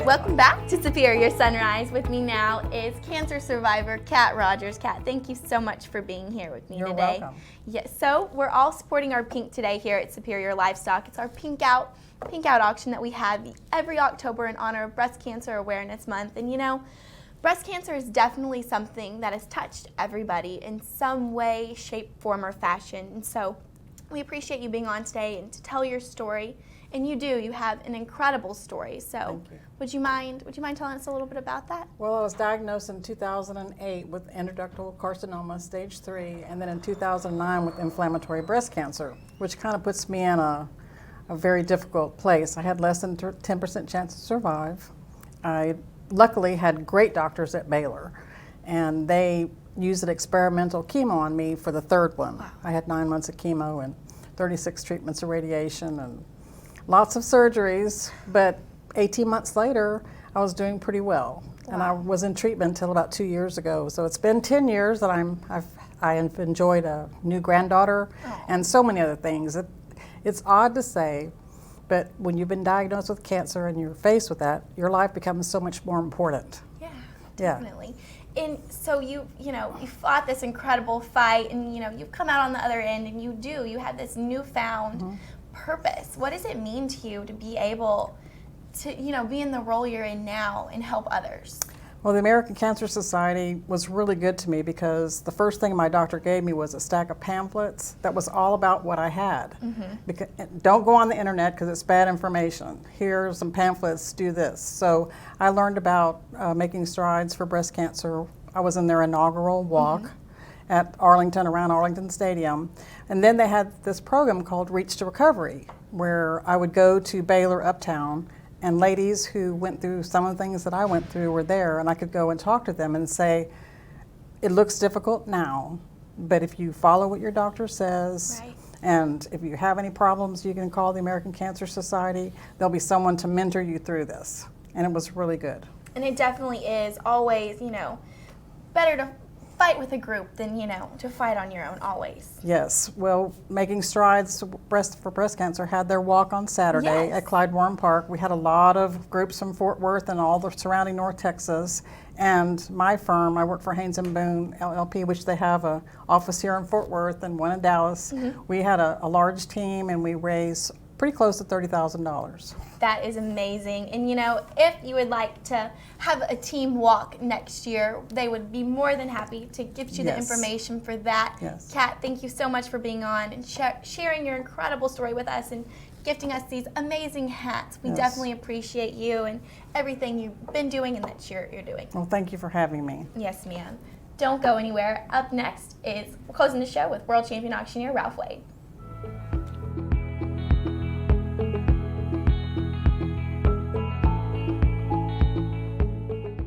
Welcome back to Superior Sunrise. With me now is cancer survivor Kat Rogers. Kat, thank you so much for being here with me You're today. welcome. Yes, so we're all supporting our pink today here at Superior Livestock. It's our pink out auction that we have every October in honor of Breast Cancer Awareness Month. And you know, breast cancer is definitely something that has touched everybody in some way, shape, form, or fashion. And so we appreciate you being on today and to tell your story. And you have an incredible story. So Thank you. would you mind telling us a little bit about that? Well, I was diagnosed in 2008 with endoductal carcinoma, stage 3, and then in 2009 with inflammatory breast cancer, which kind of puts me in a very difficult place. I had less than 10% chance to survive. I luckily had great doctors at Baylor, and they used an experimental chemo on me for the third one. Wow. I had 9 months of chemo and 36 treatments of radiation and lots of surgeries, but 18 months later, I was doing pretty well. Wow. And I was in treatment until about 2 years ago. So it's been 10 years that I've enjoyed a new granddaughter and so many other things. It's odd to say, but when you've been diagnosed with cancer and you're faced with that, your life becomes so much more important. Yeah, definitely. Yeah. And so you fought this incredible fight, and you've come out on the other end, and you have this newfound purpose. What does it mean to you to be able to, be in the role you're in now and help others? Well, the American Cancer Society was really good to me because the first thing my doctor gave me was a stack of pamphlets that was all about what I had. Because, don't go on the internet because it's bad information. Here are some pamphlets, do this. So I learned about making strides for breast cancer. I was in their inaugural walk at Arlington, around Arlington Stadium. And then they had this program called Reach to Recovery, where I would go to Baylor Uptown, and ladies who went through some of the things that I went through were there, and I could go and talk to them and say, it looks difficult now, but if you follow what your doctor says, right, and if you have any problems, you can call the American Cancer Society. There'll be someone to mentor you through this. And it was really good. And it definitely is always, better to fight with a group than, to fight on your own always. Yes. Well, Making Strides for Breast Cancer had their walk on Saturday at Clyde Warren Park. We had a lot of groups from Fort Worth and all the surrounding North Texas. And my firm, I work for Haynes & Boone, LLP, which they have an office here in Fort Worth and one in Dallas. We had a large team, and we raised pretty close to $30,000. That is amazing. And if you would like to have a team walk next year, they would be more than happy to give you the information for that. Yes. Kat, thank you so much for being on and sharing your incredible story with us and gifting us these amazing hats. We definitely appreciate you and everything you've been doing and that you're doing. Well, thank you for having me. Yes, ma'am. Don't go anywhere. Up next is, we're closing the show with world champion auctioneer Ralph Wade.